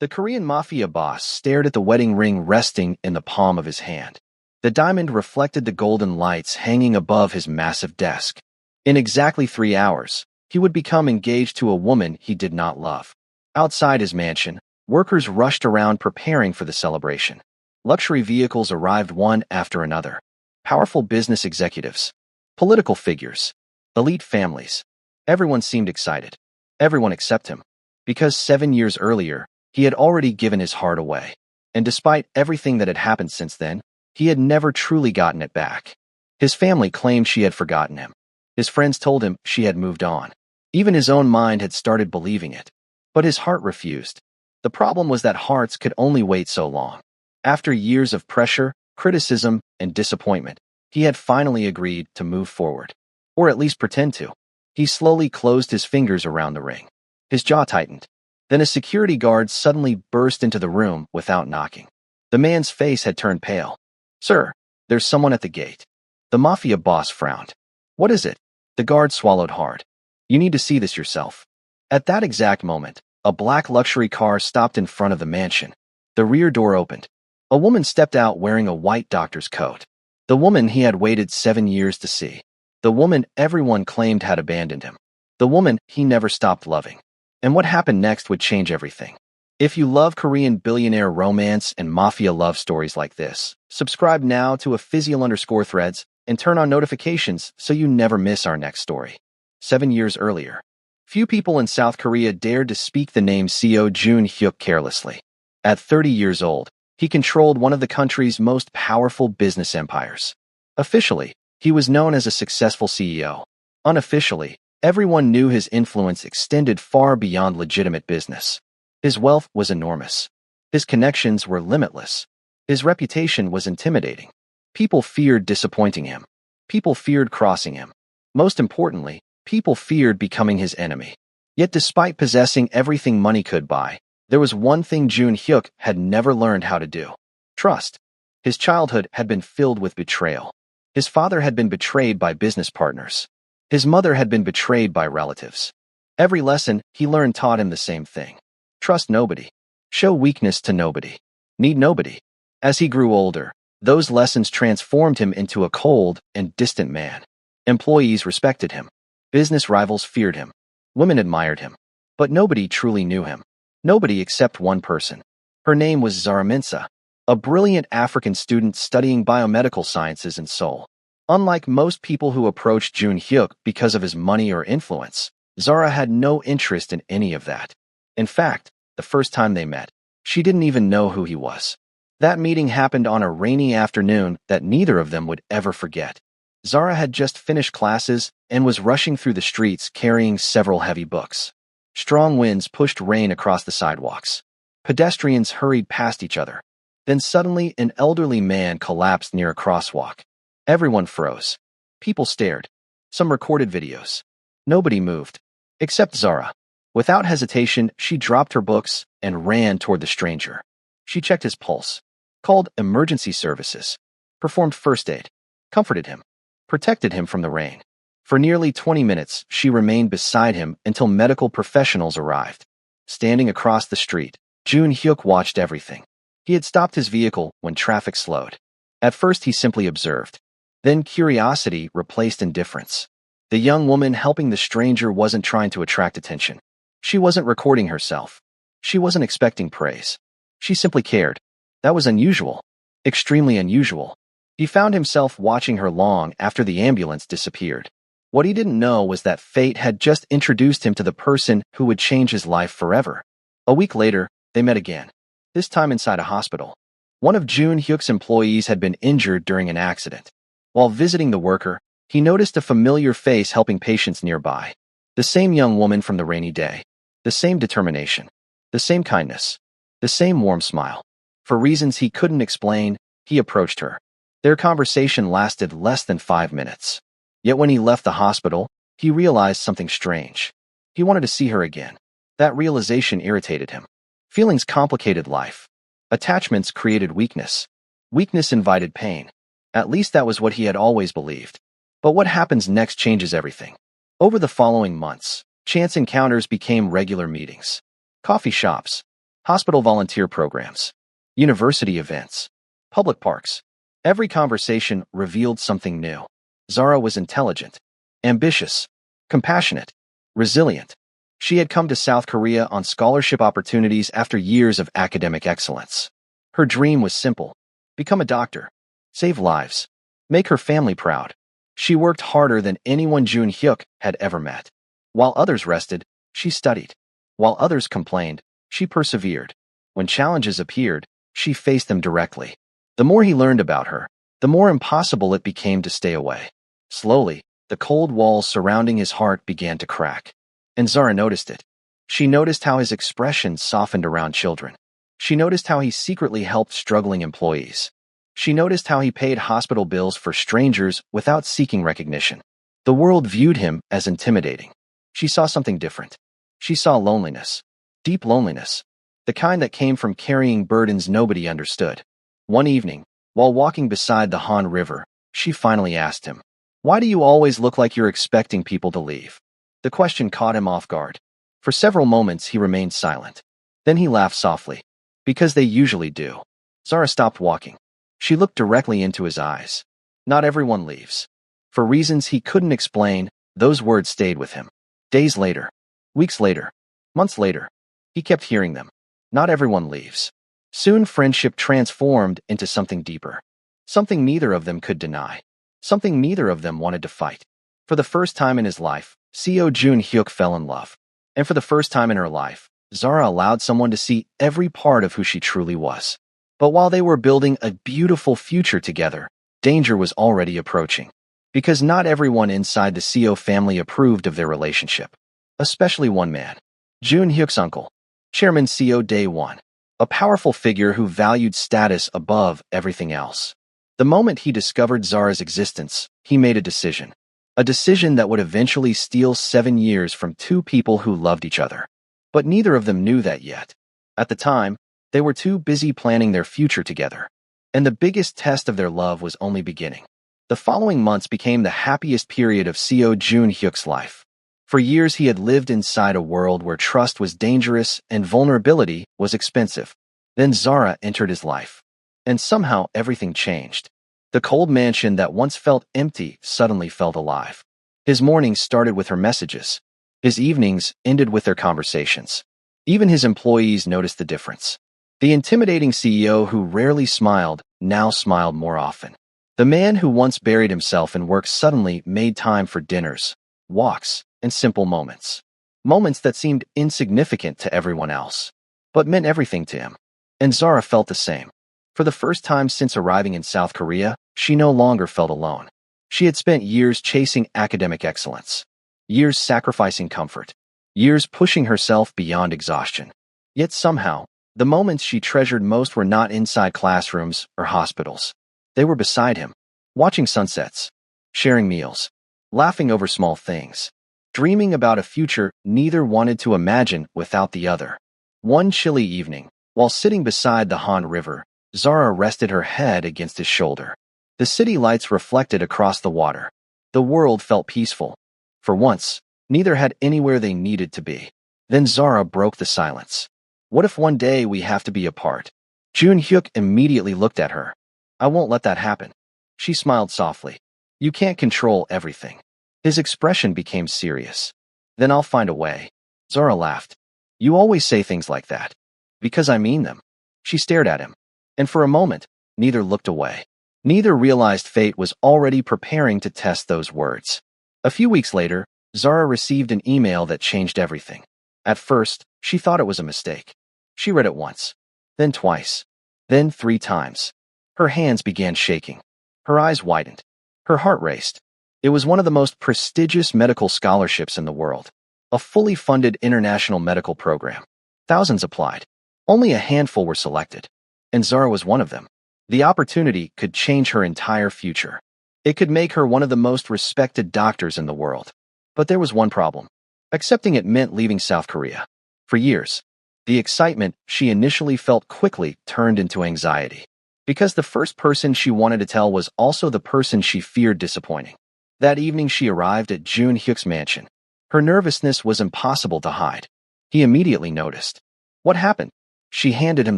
The Korean Mafia boss stared at the wedding ring resting in the palm of his hand. The diamond reflected the golden lights hanging above his massive desk. In exactly 3 hours, he would become engaged to a woman he did not love. Outside his mansion, workers rushed around preparing for the celebration. Luxury vehicles arrived one after another. Powerful business executives, political figures, elite families. Everyone seemed excited. Everyone except him. Because 7 years earlier, he had already given his heart away. And despite everything that had happened since then, he had never truly gotten it back. His family claimed she had forgotten him. His friends told him she had moved on. Even his own mind had started believing it. But his heart refused. The problem was that hearts could only wait so long. After years of pressure, criticism, and disappointment, he had finally agreed to move forward. Or at least pretend to. He slowly closed his fingers around the ring. His jaw tightened. Then a security guard suddenly burst into the room without knocking. The man's face had turned pale. "Sir, there's someone at the gate." The mafia boss frowned. "What is it?" The guard swallowed hard. "You need to see this yourself." At that exact moment, a black luxury car stopped in front of the mansion. The rear door opened. A woman stepped out wearing a white doctor's coat. The woman he had waited 7 years to see. The woman everyone claimed had abandoned him. The woman he never stopped loving. And what happened next would change everything. If you love Korean billionaire romance and mafia love stories like this, subscribe now to @Physial_Threads and turn on notifications so you never miss our next story. 7 years earlier. Few people in South Korea dared to speak the name Seo Jun-hyuk carelessly. At 30 years old, he controlled one of the country's most powerful business empires. Officially, he was known as a successful CEO. Unofficially, everyone knew his influence extended far beyond legitimate business. His wealth was enormous. His connections were limitless. His reputation was intimidating. People feared disappointing him. People feared crossing him. Most importantly, people feared becoming his enemy. Yet despite possessing everything money could buy, there was one thing Jun-hyuk had never learned how to do: trust. His childhood had been filled with betrayal. His father had been betrayed by business partners. His mother had been betrayed by relatives. Every lesson he learned taught him the same thing. Trust nobody. Show weakness to nobody. Need nobody. As he grew older, those lessons transformed him into a cold and distant man. Employees respected him. Business rivals feared him. Women admired him. But nobody truly knew him. Nobody except one person. Her name was Zara Minsa, a brilliant African student studying biomedical sciences in Seoul. Unlike most people who approached Jun-hyuk because of his money or influence, Zara had no interest in any of that. In fact, the first time they met, she didn't even know who he was. That meeting happened on a rainy afternoon that neither of them would ever forget. Zara had just finished classes and was rushing through the streets carrying several heavy books. Strong winds pushed rain across the sidewalks. Pedestrians hurried past each other. Then suddenly an elderly man collapsed near a crosswalk. Everyone froze. People stared. Some recorded videos. Nobody moved. Except Zara. Without hesitation, she dropped her books and ran toward the stranger. She checked his pulse, called emergency services, performed first aid, comforted him, protected him from the rain. For nearly 20 minutes, she remained beside him until medical professionals arrived. Standing across the street, Jun-hyuk watched everything. He had stopped his vehicle when traffic slowed. At first, he simply observed. Then curiosity replaced indifference. The young woman helping the stranger wasn't trying to attract attention. She wasn't recording herself. She wasn't expecting praise. She simply cared. That was unusual. Extremely unusual. He found himself watching her long after the ambulance disappeared. What he didn't know was that fate had just introduced him to the person who would change his life forever. A week later, they met again. This time inside a hospital. One of Jun-hyuk's employees had been injured during an accident. While visiting the worker, he noticed a familiar face helping patients nearby. The same young woman from the rainy day. The same determination. The same kindness. The same warm smile. For reasons he couldn't explain, he approached her. Their conversation lasted less than 5 minutes. Yet when he left the hospital, he realized something strange. He wanted to see her again. That realization irritated him. Feelings complicated life. Attachments created weakness. Weakness invited pain. At least that was what he had always believed. But what happens next changes everything. Over the following months, chance encounters became regular meetings. Coffee shops, hospital volunteer programs, university events, public parks. Every conversation revealed something new. Zara was intelligent, ambitious, compassionate, resilient. She had come to South Korea on scholarship opportunities after years of academic excellence. Her dream was simple: become a doctor, save lives, make her family proud. She worked harder than anyone Jun Hyuk had ever met. While others rested, she studied. While others complained, she persevered. When challenges appeared, she faced them directly. The more he learned about her, the more impossible it became to stay away. Slowly, the cold walls surrounding his heart began to crack. And Zara noticed it. She noticed how his expression softened around children. She noticed how he secretly helped struggling employees. She noticed how he paid hospital bills for strangers without seeking recognition. The world viewed him as intimidating. She saw something different. She saw loneliness. Deep loneliness. The kind that came from carrying burdens nobody understood. One evening, while walking beside the Han River, she finally asked him, "Why do you always look like you're expecting people to leave?" The question caught him off guard. For several moments he remained silent. Then he laughed softly. "Because they usually do." Zara stopped walking. She looked directly into his eyes. "Not everyone leaves." For reasons he couldn't explain, those words stayed with him. Days later, weeks later, months later, he kept hearing them. Not everyone leaves. Soon friendship transformed into something deeper. Something neither of them could deny. Something neither of them wanted to fight. For the first time in his life, Seo Jun Hyuk fell in love. And for the first time in her life, Zara allowed someone to see every part of who she truly was. But while they were building a beautiful future together, danger was already approaching. Because not everyone inside the Seo family approved of their relationship. Especially one man. Jun Hyuk's uncle. Chairman Seo Day-won. A powerful figure who valued status above everything else. The moment he discovered Zara's existence, he made a decision. A decision that would eventually steal 7 years from two people who loved each other. But neither of them knew that yet. At the time, they were too busy planning their future together. And the biggest test of their love was only beginning. The following months became the happiest period of Seo Jun Hyuk's life. For years he had lived inside a world where trust was dangerous and vulnerability was expensive. Then Zara entered his life. And somehow everything changed. The cold mansion that once felt empty suddenly felt alive. His mornings started with her messages. His evenings ended with their conversations. Even his employees noticed the difference. The intimidating CEO who rarely smiled now smiled more often. The man who once buried himself in work suddenly made time for dinners, walks, and simple moments. Moments that seemed insignificant to everyone else, but meant everything to him. And Zara felt the same. For the first time since arriving in South Korea, she no longer felt alone. She had spent years chasing academic excellence, years sacrificing comfort, years pushing herself beyond exhaustion. Yet somehow, the moments she treasured most were not inside classrooms or hospitals. They were beside him, watching sunsets, sharing meals, laughing over small things, dreaming about a future neither wanted to imagine without the other. One chilly evening, while sitting beside the Han River, Zara rested her head against his shoulder. The city lights reflected across the water. The world felt peaceful. For once, neither had anywhere they needed to be. Then Zara broke the silence. "What if one day we have to be apart?" Jun Hyuk immediately looked at her. "I won't let that happen." She smiled softly. "You can't control everything." His expression became serious. "Then I'll find a way." Zara laughed. "You always say things like that." "Because I mean them." She stared at him. And for a moment, neither looked away. Neither realized fate was already preparing to test those words. A few weeks later, Zara received an email that changed everything. At first, she thought it was a mistake. She read it once, then twice, then 3 times. Her hands began shaking. Her eyes widened. Her heart raced. It was one of the most prestigious medical scholarships in the world. A fully funded international medical program. Thousands applied. Only a handful were selected. And Zara was one of them. The opportunity could change her entire future. It could make her one of the most respected doctors in the world. But there was one problem. Accepting it meant leaving South Korea. For years, the excitement she initially felt quickly turned into anxiety. Because the first person she wanted to tell was also the person she feared disappointing. That evening she arrived at Jun Hyuk's mansion. Her nervousness was impossible to hide. He immediately noticed. "What happened?" She handed him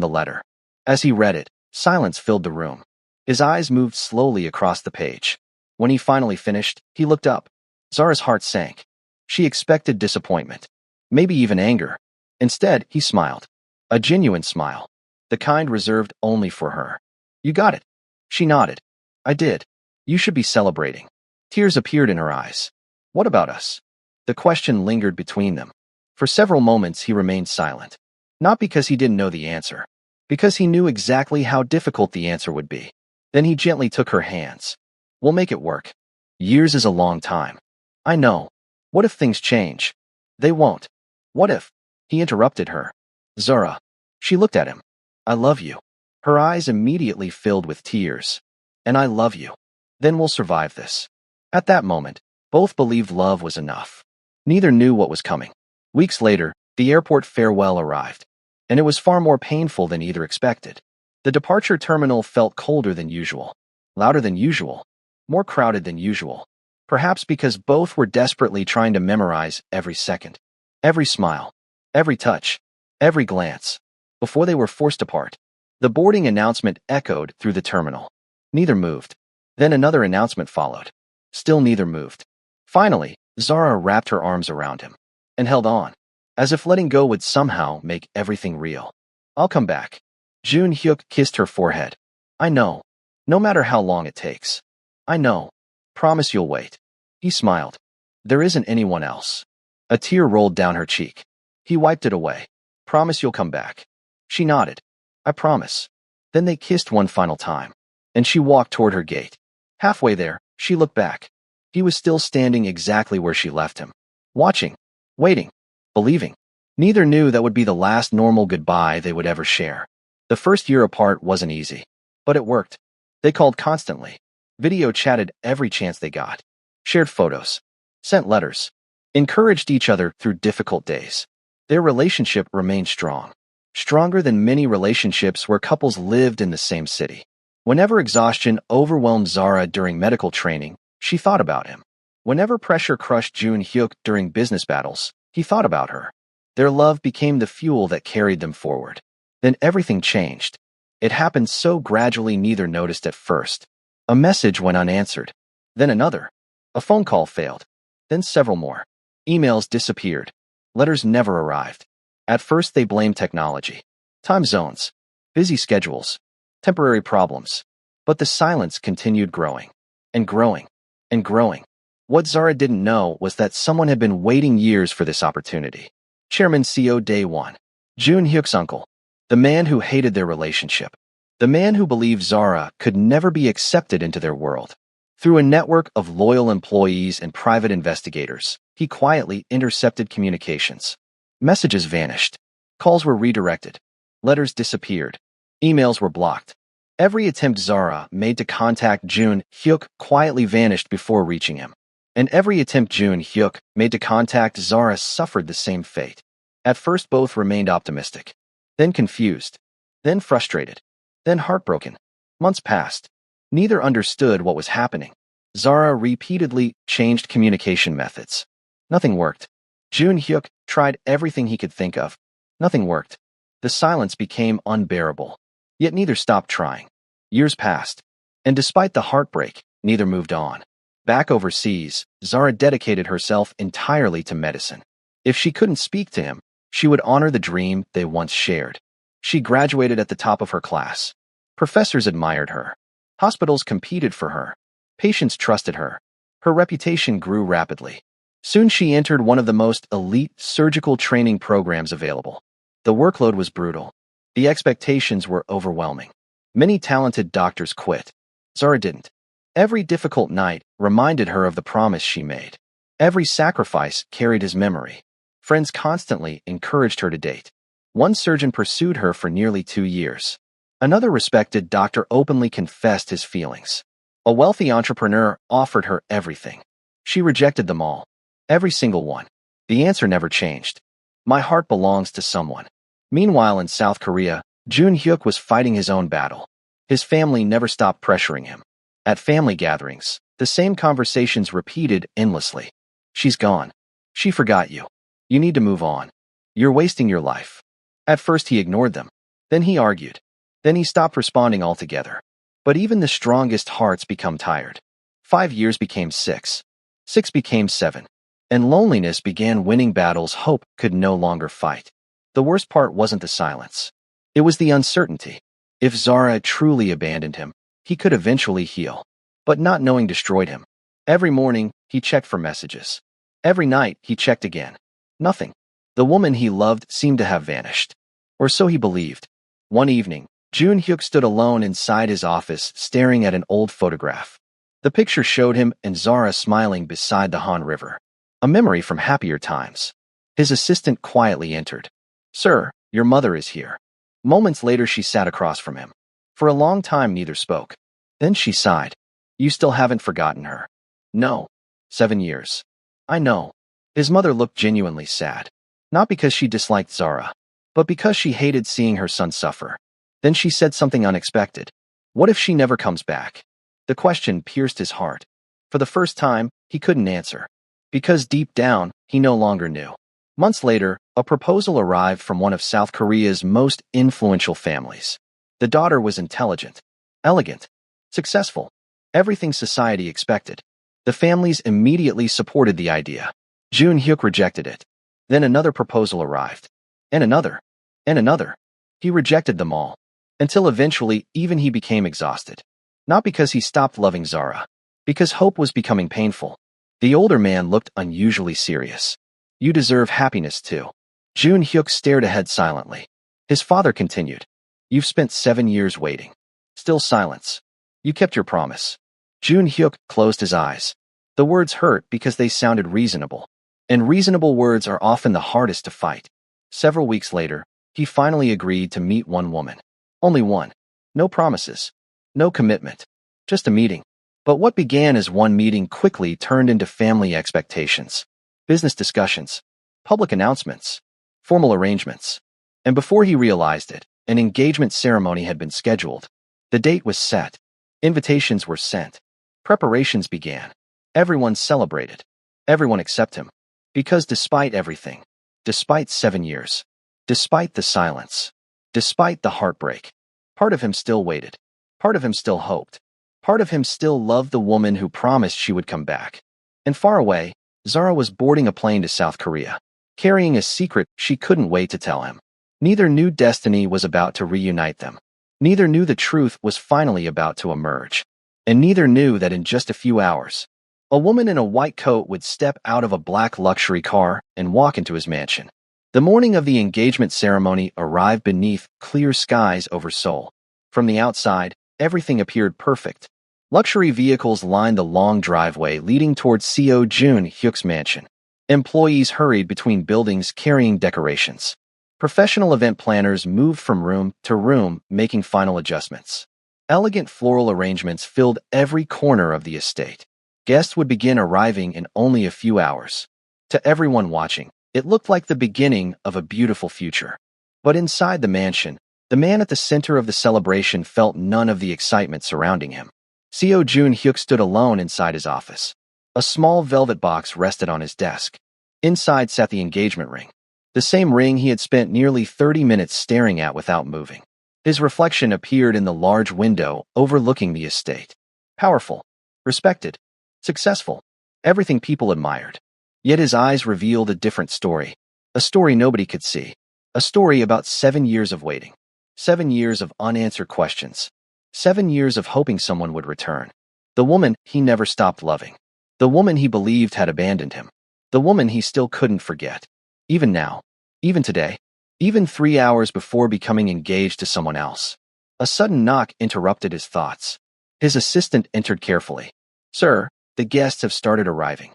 the letter. As he read it, silence filled the room. His eyes moved slowly across the page. When he finally finished, he looked up. Zara's heart sank. She expected disappointment, maybe even anger. Instead, he smiled. A genuine smile. The kind reserved only for her. You got it. She nodded. I did. You should be celebrating. Tears appeared in her eyes. What about us? The question lingered between them. For several moments he remained silent. Not because he didn't know the answer. Because he knew exactly how difficult the answer would be. Then he gently took her hands. We'll make it work. Years is a long time. I know. What if things change? They won't. What if? He interrupted her. Zara. She looked at him. I love you. Her eyes immediately filled with tears. And I love you. Then we'll survive this. At that moment, both believed love was enough. Neither knew what was coming. Weeks later, the airport farewell arrived. And it was far more painful than either expected. The departure terminal felt colder than usual, louder than usual, more crowded than usual. Perhaps because both were desperately trying to memorize every second, every smile, every touch, every glance. Before they were forced apart, the boarding announcement echoed through the terminal. Neither moved. Then another announcement followed. Still neither moved. Finally, Zara wrapped her arms around him and held on, as if letting go would somehow make everything real. I'll come back. Jun Hyuk kissed her forehead. I know. No matter how long it takes. I know. Promise you'll wait. He smiled. There isn't anyone else. A tear rolled down her cheek. He wiped it away. Promise you'll come back. She nodded. I promise. Then they kissed one final time, and she walked toward her gate. Halfway there, she looked back. He was still standing exactly where she left him. Watching. Waiting. Believing. Neither knew that would be the last normal goodbye they would ever share. The first year apart wasn't easy, but it worked. They called constantly, video chatted every chance they got, shared photos, sent letters, encouraged each other through difficult days. Their relationship remained strong, stronger than many relationships where couples lived in the same city. Whenever exhaustion overwhelmed Zara during medical training, she thought about him. Whenever pressure crushed Jun Hyuk during business battles, he thought about her. Their love became the fuel that carried them forward. Then everything changed. It happened so gradually neither noticed at first. A message went unanswered. Then another. A phone call failed. Then several more. Emails disappeared. Letters never arrived. At first they blamed technology. Time zones. Busy schedules. Temporary problems. But the silence continued growing. And growing. And growing. What Zara didn't know was that someone had been waiting years for this opportunity. Chairman CO Day 1. Jun Hyuk's uncle. The man who hated their relationship. The man who believed Zara could never be accepted into their world. Through a network of loyal employees and private investigators, he quietly intercepted communications. Messages vanished. Calls were redirected. Letters disappeared. Emails were blocked. Every attempt Zara made to contact Jun Hyuk quietly vanished before reaching him. And every attempt Jun Hyuk made to contact Zara suffered the same fate. At first both remained optimistic. Then confused, then frustrated, then heartbroken. Months passed. Neither understood what was happening. Zara repeatedly changed communication methods. Nothing worked. Jun Hyuk tried everything he could think of. Nothing worked. The silence became unbearable. Yet neither stopped trying. Years passed. And despite the heartbreak, neither moved on. Back overseas, Zara dedicated herself entirely to medicine. If she couldn't speak to him, she would honor the dream they once shared. She graduated at the top of her class. Professors admired her. Hospitals competed for her. Patients trusted her. Her reputation grew rapidly. Soon she entered one of the most elite surgical training programs available. The workload was brutal. The expectations were overwhelming. Many talented doctors quit. Zara didn't. Every difficult night reminded her of the promise she made. Every sacrifice carried his memory. Friends constantly encouraged her to date. One surgeon pursued her for nearly 2 years. Another respected doctor openly confessed his feelings. A wealthy entrepreneur offered her everything. She rejected them all. Every single one. The answer never changed. My heart belongs to someone. Meanwhile in South Korea, Jun Hyuk was fighting his own battle. His family never stopped pressuring him. At family gatherings, the same conversations repeated endlessly. She's gone. She forgot you. You need to move on. You're wasting your life. At first he ignored them. Then he argued. Then he stopped responding altogether. But even the strongest hearts become tired. 5 years became 6. 6 became 7. And loneliness began winning battles hope could no longer fight. The worst part wasn't the silence. It was the uncertainty. If Zara truly abandoned him, he could eventually heal. But not knowing destroyed him. Every morning, he checked for messages. Every night, he checked again. Nothing. The woman he loved seemed to have vanished. Or so he believed. One evening, Jun Hyuk stood alone inside his office staring at an old photograph. The picture showed him and Zara smiling beside the Han River. A memory from happier times. His assistant quietly entered. "Sir, your mother is here." Moments later she sat across from him. For a long time neither spoke. Then she sighed. "You still haven't forgotten her." "No. 7 years." "I know." His mother looked genuinely sad. Not because she disliked Zara, but because she hated seeing her son suffer. Then she said something unexpected. "What if she never comes back?" The question pierced his heart. For the first time, he couldn't answer. Because deep down, he no longer knew. Months later, a proposal arrived from one of South Korea's most influential families. The daughter was intelligent, elegant, successful, everything society expected. The families immediately supported the idea. Jun Hyuk rejected it. Then another proposal arrived. And another. And another. He rejected them all. Until eventually, even he became exhausted. Not because he stopped loving Zara. Because hope was becoming painful. The older man looked unusually serious. "You deserve happiness too." Jun Hyuk stared ahead silently. His father continued. "You've spent 7 years waiting." Still silence. "You kept your promise." Jun Hyuk closed his eyes. The words hurt because they sounded reasonable. And reasonable words are often the hardest to fight. Several weeks later, he finally agreed to meet one woman. Only one. No promises. No commitment. Just a meeting. But what began as one meeting quickly turned into family expectations. Business discussions. Public announcements. Formal arrangements. And before he realized it, an engagement ceremony had been scheduled. The date was set. Invitations were sent. Preparations began. Everyone celebrated. Everyone except him. Because despite everything, despite 7 years, despite the silence, despite the heartbreak, part of him still waited. Part of him still hoped. Part of him still loved the woman who promised she would come back. And far away, Zara was boarding a plane to South Korea, carrying a secret she couldn't wait to tell him. Neither knew destiny was about to reunite them. Neither knew the truth was finally about to emerge. And neither knew that in just a few hours, a woman in a white coat would step out of a black luxury car and walk into his mansion. The morning of the engagement ceremony arrived beneath clear skies over Seoul. From the outside, everything appeared perfect. Luxury vehicles lined the long driveway leading towards Co. Jun Hyuk's mansion. Employees hurried between buildings carrying decorations. Professional event planners moved from room to room, making final adjustments. Elegant floral arrangements filled every corner of the estate. Guests would begin arriving in only a few hours. To everyone watching, it looked like the beginning of a beautiful future. But inside the mansion, the man at the center of the celebration felt none of the excitement surrounding him. Co. Jun Hyuk stood alone inside his office. A small velvet box rested on his desk. Inside sat the engagement ring. The same ring he had spent nearly 30 minutes staring at without moving. His reflection appeared in the large window overlooking the estate. Powerful. Respected. Successful. Everything people admired. Yet his eyes revealed a different story. A story nobody could see. A story about 7 years of waiting. 7 years of unanswered questions. 7 years of hoping someone would return. The woman he never stopped loving. The woman he believed had abandoned him. The woman he still couldn't forget. Even now. Even today. Even 3 hours before becoming engaged to someone else. A sudden knock interrupted his thoughts. His assistant entered carefully. "Sir, the guests have started arriving."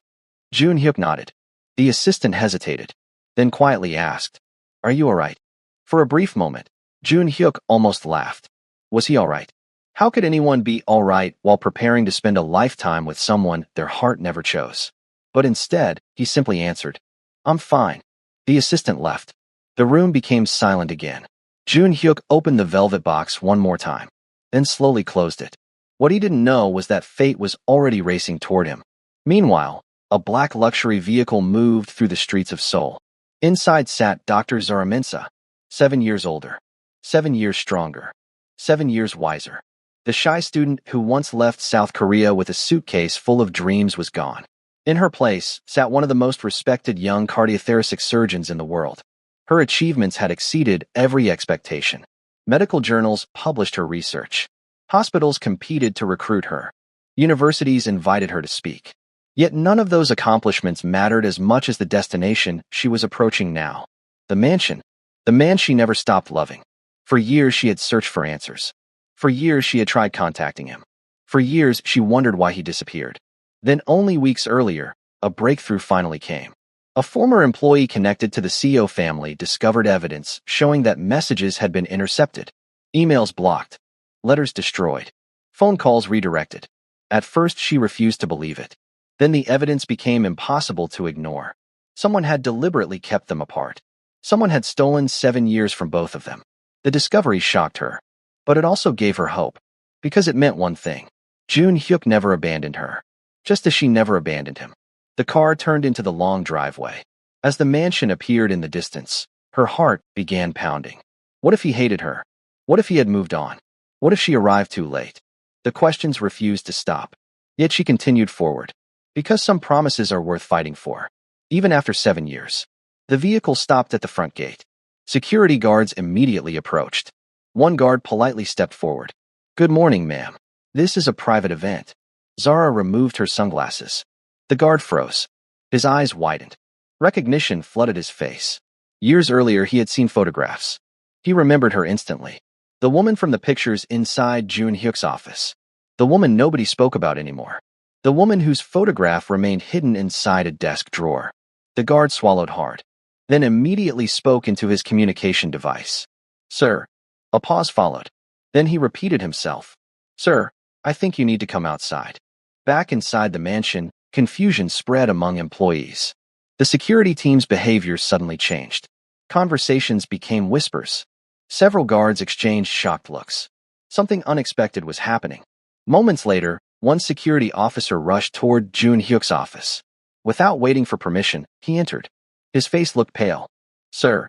Jun Hyuk nodded. The assistant hesitated, then quietly asked, "Are you all right?" For a brief moment, Jun Hyuk almost laughed. Was he all right? How could anyone be all right while preparing to spend a lifetime with someone their heart never chose? But instead, he simply answered, "I'm fine." The assistant left. The room became silent again. Jun Hyuk opened the velvet box one more time, then slowly closed it. What he didn't know was that fate was already racing toward him. Meanwhile, a black luxury vehicle moved through the streets of Seoul. Inside sat Dr. Zaraminsa, 7 years older. 7 years stronger. 7 years wiser. The shy student who once left South Korea with a suitcase full of dreams was gone. In her place sat one of the most respected young cardiothoracic surgeons in the world. Her achievements had exceeded every expectation. Medical journals published her research. Hospitals competed to recruit her. Universities invited her to speak. Yet none of those accomplishments mattered as much as the destination she was approaching now. The mansion. The man she never stopped loving. For years she had searched for answers. For years she had tried contacting him. For years she wondered why he disappeared. Then only weeks earlier, a breakthrough finally came. A former employee connected to the CEO family discovered evidence showing that messages had been intercepted, emails blocked, letters destroyed, phone calls redirected. At first she refused to believe it. Then the evidence became impossible to ignore. Someone had deliberately kept them apart. Someone had stolen 7 years from both of them. The discovery shocked her, but it also gave her hope, because it meant one thing. Jun Hyuk never abandoned her, just as she never abandoned him. The car turned into the long driveway. As the mansion appeared in the distance, her heart began pounding. What if he hated her? What if he had moved on? What if she arrived too late? The questions refused to stop. Yet she continued forward, because some promises are worth fighting for. Even after 7 years. The vehicle stopped at the front gate. Security guards immediately approached. One guard politely stepped forward. "Good morning, ma'am. This is a private event." Zara removed her sunglasses. The guard froze. His eyes widened. Recognition flooded his face. Years earlier, he had seen photographs. He remembered her instantly. The woman from the pictures inside Jun Hyuk's office. The woman nobody spoke about anymore. The woman whose photograph remained hidden inside a desk drawer. The guard swallowed hard, then immediately spoke into his communication device. "Sir." A pause followed. Then he repeated himself. "Sir, I think you need to come outside." Back inside the mansion, confusion spread among employees. The security team's behavior suddenly changed. Conversations became whispers. Several guards exchanged shocked looks. Something unexpected was happening. Moments later, one security officer rushed toward Jun Hyuk's office. Without waiting for permission, he entered. His face looked pale. "Sir."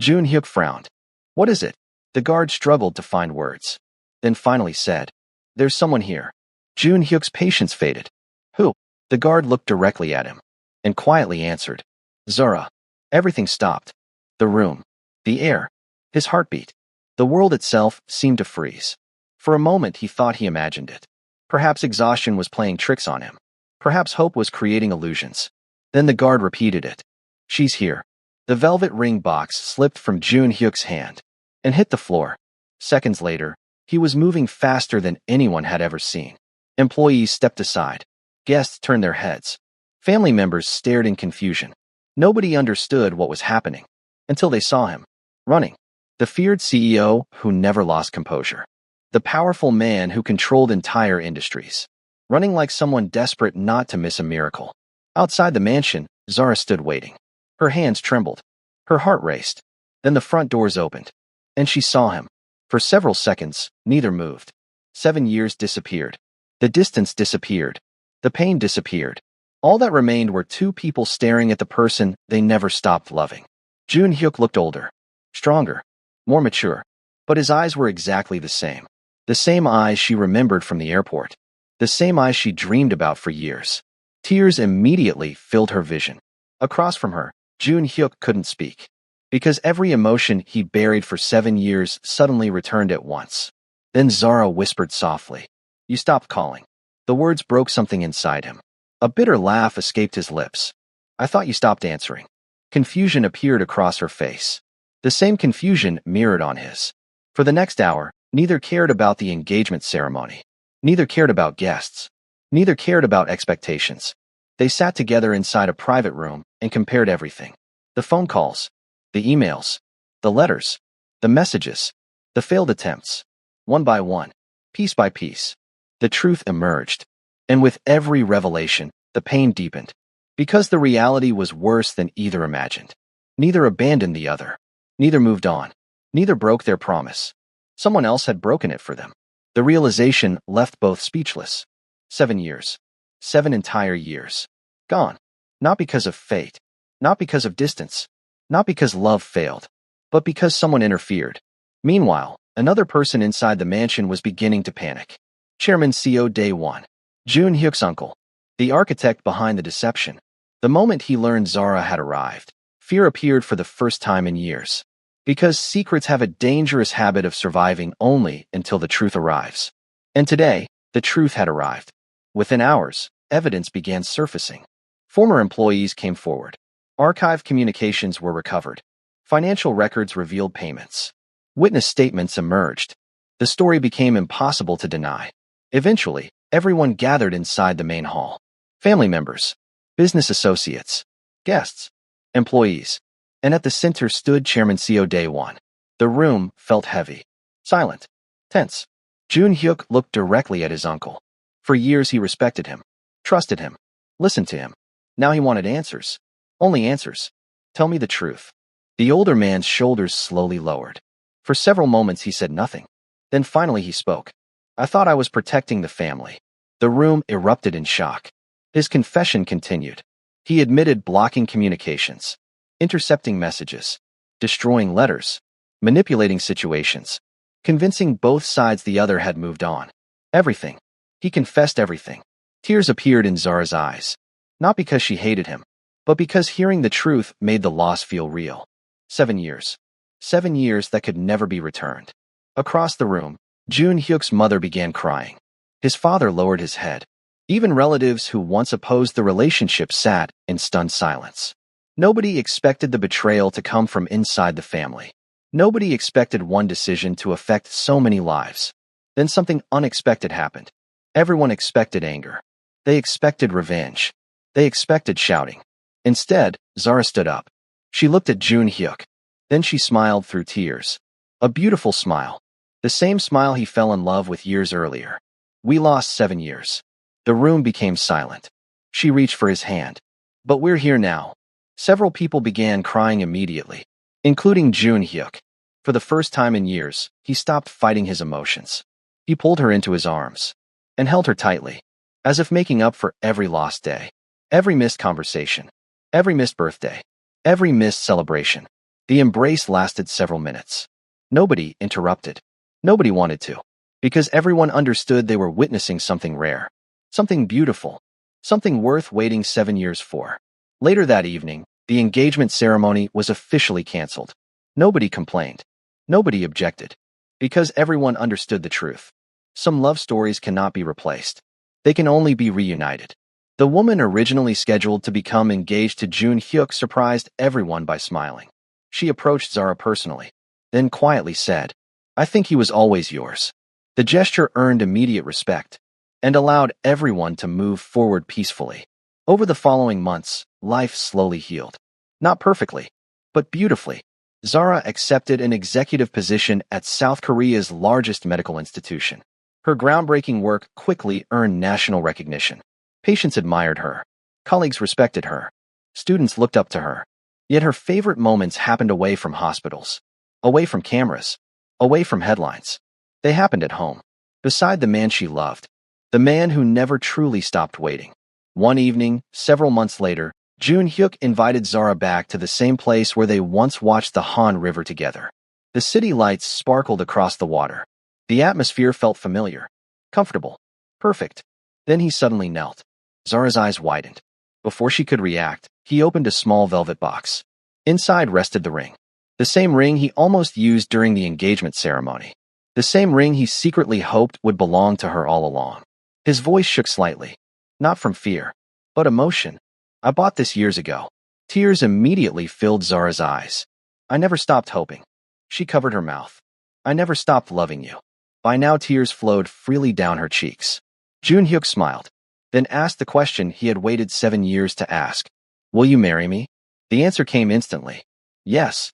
Jun Hyuk frowned. "What is it?" The guard struggled to find words, then finally said, "There's someone here." Jun Hyuk's patience faded. "Who?" The guard looked directly at him and quietly answered, "Zara." Everything stopped. The room, the air, his heartbeat. The world itself seemed to freeze. For a moment he thought he imagined it. Perhaps exhaustion was playing tricks on him. Perhaps hope was creating illusions. Then the guard repeated it. "She's here." The velvet ring box slipped from Jun Hyuk's hand and hit the floor. Seconds later, he was moving faster than anyone had ever seen. Employees stepped aside. Guests turned their heads. Family members stared in confusion. Nobody understood what was happening until they saw him, running. The feared CEO who never lost composure. The powerful man who controlled entire industries. Running like someone desperate not to miss a miracle. Outside the mansion, Zara stood waiting. Her hands trembled. Her heart raced. Then the front doors opened, and she saw him. For several seconds, neither moved. 7 years disappeared. The distance disappeared. The pain disappeared. All that remained were two people staring at the person they never stopped loving. Jun Hyuk looked older, stronger, more mature, but his eyes were exactly the same. The same eyes she remembered from the airport. The same eyes she dreamed about for years. Tears immediately filled her vision. Across from her, Jun Hyuk couldn't speak, because every emotion he buried for 7 years suddenly returned at once. Then Zara whispered softly, "You stopped calling." The words broke something inside him. A bitter laugh escaped his lips. "I thought you stopped answering." Confusion appeared across her face. The same confusion mirrored on his. For the next hour, neither cared about the engagement ceremony. Neither cared about guests. Neither cared about expectations. They sat together inside a private room and compared everything. The phone calls, the emails, the letters, the messages, the failed attempts. One by one, piece by piece, the truth emerged. And with every revelation, the pain deepened. Because the reality was worse than either imagined. Neither abandoned the other. Neither moved on. Neither broke their promise. Someone else had broken it for them. The realization left both speechless. 7 years. 7 entire years. Gone. Not because of fate. Not because of distance. Not because love failed. But because someone interfered. Meanwhile, another person inside the mansion was beginning to panic. Chairman CO Day 1. Jun Hyuk's uncle, the architect behind the deception. The moment he learned Zara had arrived, fear appeared for the first time in years. Because secrets have a dangerous habit of surviving only until the truth arrives. And today, the truth had arrived. Within hours, evidence began surfacing. Former employees came forward. Archived communications were recovered. Financial records revealed payments. Witness statements emerged. The story became impossible to deny. Eventually, everyone gathered inside the main hall. Family members, business associates, guests, employees. And at the center stood Chairman CO Day 1. The room felt heavy, silent, tense. Jun Hyuk looked directly at his uncle. For years he respected him, trusted him, listened to him. Now he wanted answers. Only answers. Tell me the truth. The older man's shoulders slowly lowered. For several moments he said nothing. Then finally he spoke. I thought I was protecting the family. The room erupted in shock. His confession continued. He admitted blocking communications, intercepting messages, destroying letters, manipulating situations, convincing both sides the other had moved on. Everything. He confessed everything. Tears appeared in Zara's eyes. Not because she hated him, but because hearing the truth made the loss feel real. 7 years. 7 years that could never be returned. Across the room, Jun Hyuk's mother began crying. His father lowered his head. Even relatives who once opposed the relationship sat in stunned silence. Nobody expected the betrayal to come from inside the family. Nobody expected one decision to affect so many lives. Then something unexpected happened. Everyone expected anger. They expected revenge. They expected shouting. Instead, Zara stood up. She looked at Jun Hyuk. Then she smiled through tears. A beautiful smile. The same smile he fell in love with years earlier. We lost 7 years. The room became silent. She reached for his hand. But we're here now. Several people began crying immediately, including Jun Hyuk. For the first time in years, he stopped fighting his emotions. He pulled her into his arms and held her tightly, as if making up for every lost day, every missed conversation, every missed birthday, every missed celebration. The embrace lasted several minutes. Nobody interrupted. Nobody wanted to, because everyone understood they were witnessing something rare, something beautiful, something worth waiting 7 years for. Later that evening, the engagement ceremony was officially canceled. Nobody complained. Nobody objected. Because everyone understood the truth. Some love stories cannot be replaced. They can only be reunited. The woman originally scheduled to become engaged to Jun Hyuk surprised everyone by smiling. She approached Zara personally, then quietly said, I think he was always yours. The gesture earned immediate respect and allowed everyone to move forward peacefully. Over the following months, life slowly healed. Not perfectly, but beautifully. Zara accepted an executive position at South Korea's largest medical institution. Her groundbreaking work quickly earned national recognition. Patients admired her. Colleagues respected her. Students looked up to her. Yet her favorite moments happened away from hospitals, away from cameras, away from headlines. They happened at home, beside the man she loved, the man who never truly stopped waiting. One evening, several months later, Jun Hyuk invited Zara back to the same place where they once watched the Han River together. The city lights sparkled across the water. The atmosphere felt familiar, comfortable, perfect. Then he suddenly knelt. Zara's eyes widened. Before she could react, he opened a small velvet box. Inside rested the ring. The same ring he almost used during the engagement ceremony. The same ring he secretly hoped would belong to her all along. His voice shook slightly. Not from fear, but emotion. I bought this years ago. Tears immediately filled Zara's eyes. I never stopped hoping. She covered her mouth. I never stopped loving you. By now tears flowed freely down her cheeks. Jun Hyuk smiled, then asked the question he had waited 7 years to ask. Will you marry me? The answer came instantly. Yes.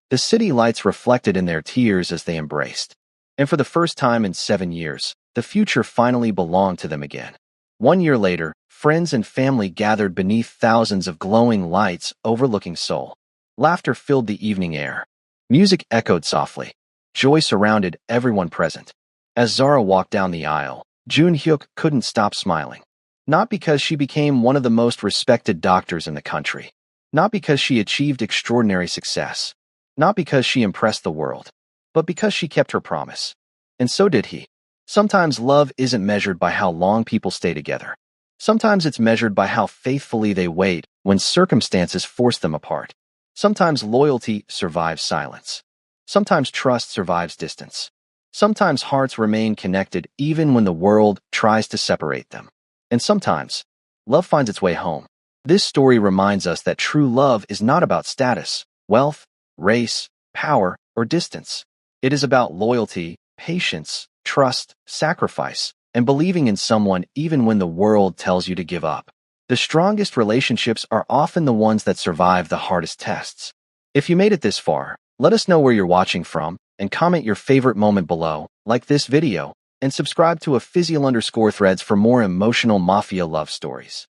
The city lights reflected in their tears as they embraced. And for the first time in 7 years, the future finally belonged to them again. 1 year later, friends and family gathered beneath thousands of glowing lights overlooking Seoul. Laughter filled the evening air. Music echoed softly. Joy surrounded everyone present. As Zara walked down the aisle, Jun Hyuk couldn't stop smiling. Not because she became one of the most respected doctors in the country. Not because she achieved extraordinary success. Not because she impressed the world. but because she kept her promise. And so did he. Sometimes love isn't measured by how long people stay together. Sometimes it's measured by how faithfully they wait when circumstances force them apart. Sometimes loyalty survives silence. Sometimes trust survives distance. Sometimes hearts remain connected even when the world tries to separate them. And sometimes, love finds its way home. This story reminds us that true love is not about status, wealth, race, power, or distance. It is about loyalty, patience, trust, sacrifice, and believing in someone even when the world tells you to give up. The strongest relationships are often the ones that survive the hardest tests. If you made it this far, let us know where you're watching from and comment your favorite moment below, like this video, and subscribe to @Physial_Threads for more emotional Mafia love stories.